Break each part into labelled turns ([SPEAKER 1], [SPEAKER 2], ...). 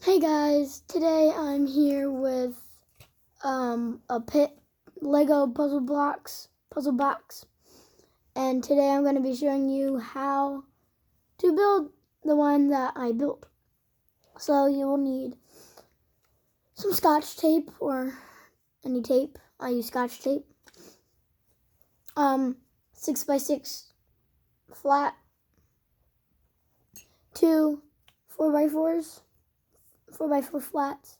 [SPEAKER 1] Hey guys, today I'm here with a Lego puzzle box, and today I'm going to be showing you how to build the one that I built. So you will need some Scotch tape or any tape. I use Scotch tape. 6x6 flat, 2 4x4s, 4x4 flats,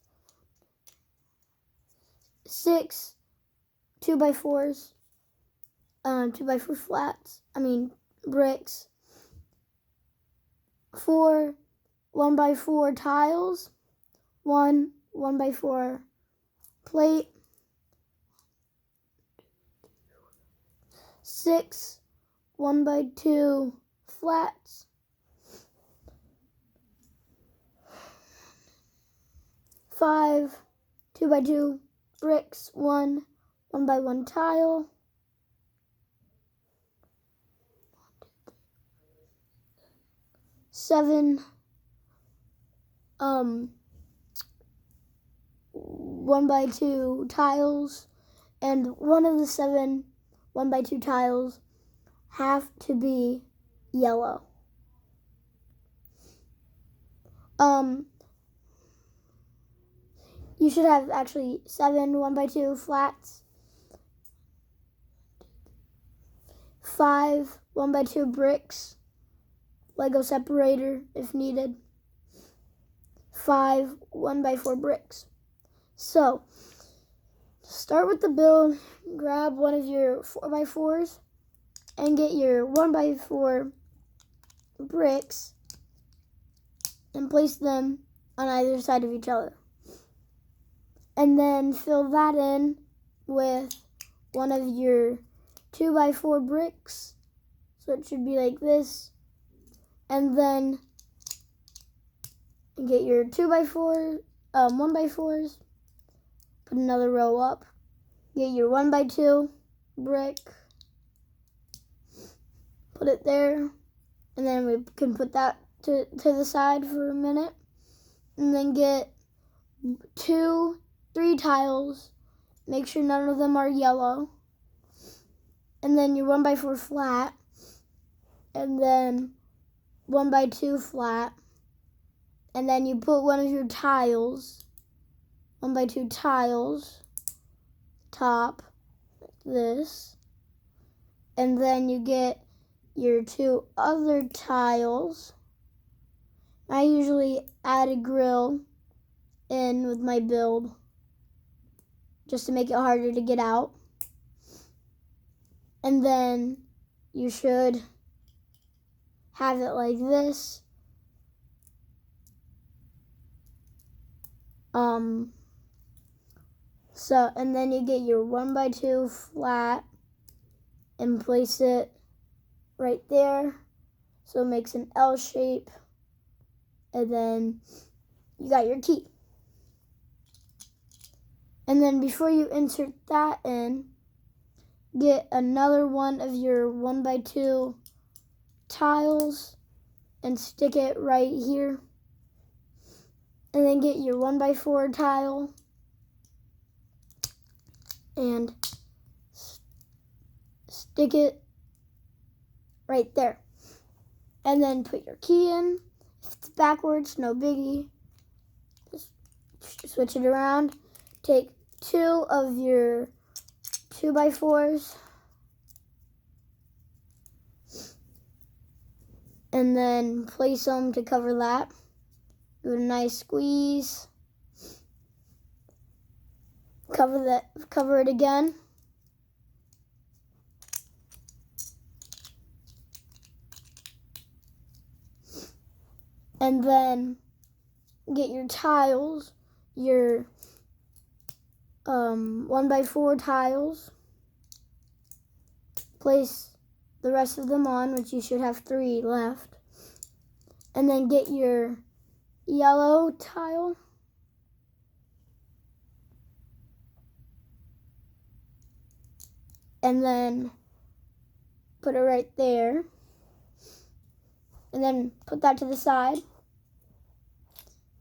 [SPEAKER 1] 6 2x4s, 2x4 flats, bricks, 4 1x4 tiles, 1 1x4 plate, 6 1x2 flats, 5 2x2 bricks, 1 1x1 tile, 7 1x2 tiles, and one of the 7 1x2 tiles have to be yellow. You should have actually 7 1x2 flats, 5 1x2 bricks, Lego separator if needed, 5 1x4 bricks. So, start with the build, grab one of your 4x4s and get your 1x4 bricks and place them on either side of each other. And then fill that in with one of your 2x4 bricks. So it should be like this. And then get your 1x4s, put another row up. Get your 1x2 brick, put it there. And then we can put that to the side for a minute. And then get 3 tiles. Make sure none of them are yellow. And then your 1x4 flat. And then 1x2 flat. And then you put one of your tiles, 1x2 tiles, top, like this. And then you get your 2 other tiles. I usually add a grill in with my build just to make it harder to get out. And then you should have it like this. And then you get your 1x2 flat and place it right there so it makes an L shape. And then you got your key. And then before you insert that in, get another one of your 1x2 tiles and stick it right here. And then get your 1x4 tile and stick it right there. And then put your key in. If it's backwards, no biggie. Just switch it around. Take 2 of your 2x4s and then place them to cover that. Give it a nice squeeze. Cover it again. And then get your tiles, your 1x4 tiles. Place the rest of them on, which you should have 3 left. And then get your yellow tile. And then put it right there. And then put that to the side.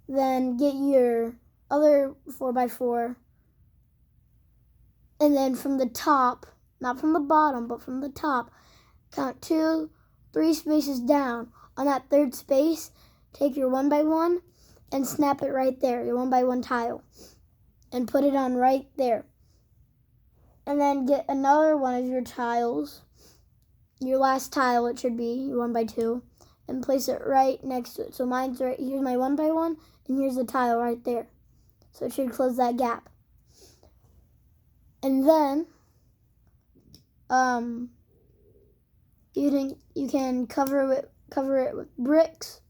[SPEAKER 1] then get your other 4x4, and then from the top, not from the bottom, but from the top, count 2, 3 spaces down. On that third space, take your 1x1 and snap it right there, your 1x1 tile, and put it on right there. And then get another one of your tiles, your last tile it should be, your 1x2, and place it right next to it. So mine's right, here's my 1x1, and here's the tile right there. So it should close that gap. And then, you can cover it with bricks.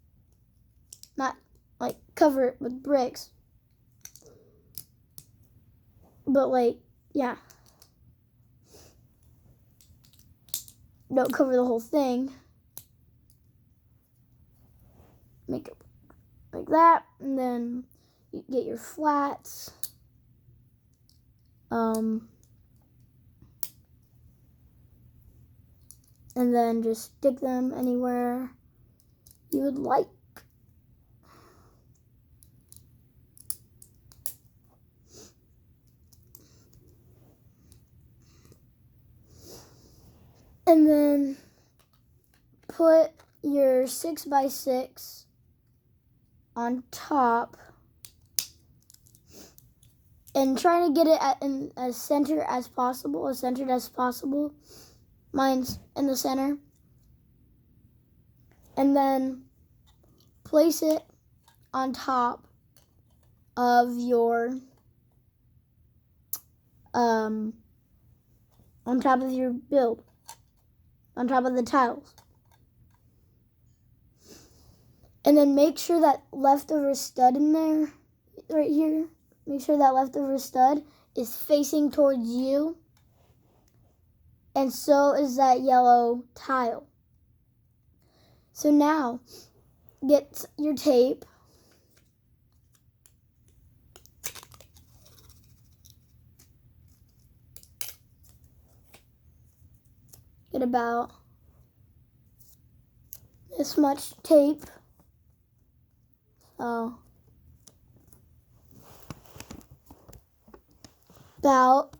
[SPEAKER 1] Not like cover it with bricks, but like, yeah. Don't cover the whole thing. Make it like that, and then you get your flats. And then just stick them anywhere you would like. And then put your 6x6 on top and try to get it in as centered as possible. Mine's in the center. And then place it on top of your build, on top of the tiles. And then make sure that leftover stud in there, right here, make sure that leftover stud is facing towards you. And so is that yellow tile. So now, get your tape. Get about this much tape. So, about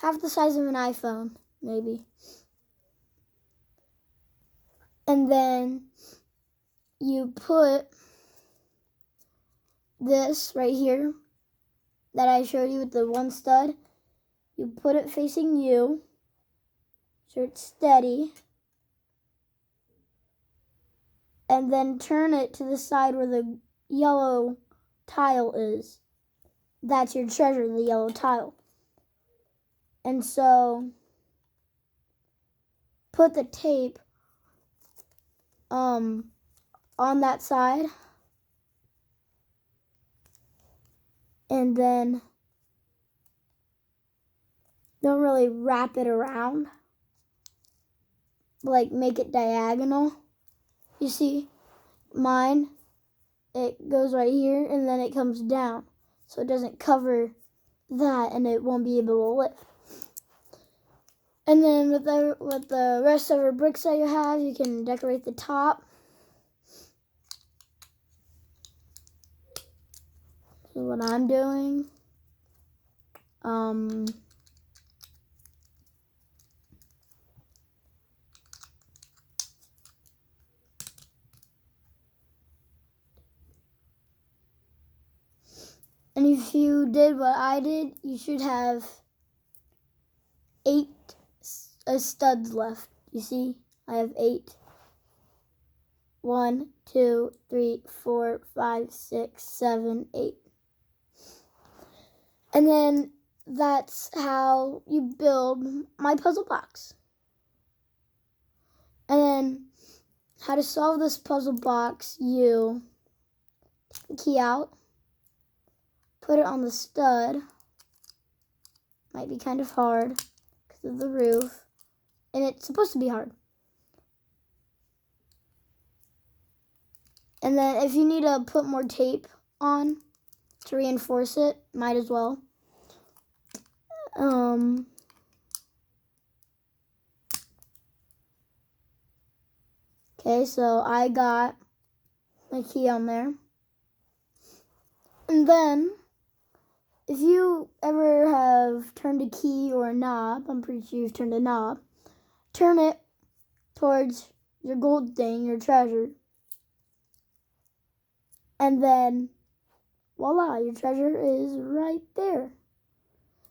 [SPEAKER 1] half the size of an iPhone, maybe. And then you put this right here that I showed you with the one stud. You put it facing you, so it's steady. And then turn it to the side where the yellow tile is. That's your treasure, the yellow tile. And so put the tape on that side, and then don't really wrap it around, like make it diagonal. You see, mine, it goes right here and then it comes down, so it doesn't cover that and it won't be able to lift. And then with the rest of our bricks that you have, you can decorate the top. This is what I'm doing. And if you did what I did, you should have 8 studs left. You see, I have 8. 1, 2, 3, 4, 5, 6, 7, 8. And then that's how you build my puzzle box. And then how to solve this puzzle box, you take the key out, put it on the stud. Might be kind of hard because of the roof, and it's supposed to be hard. And then if you need to put more tape on to reinforce it, might as well. Okay, so I got my key on there. And then, if you ever have turned a key or a knob, I'm pretty sure you've turned a knob, turn it towards your gold thing, your treasure. And then, voila, your treasure is right there.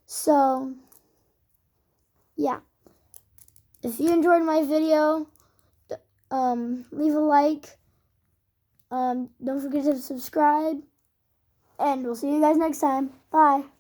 [SPEAKER 1] So, yeah. If you enjoyed my video, leave a like. Don't forget to subscribe. And we'll see you guys next time. Bye.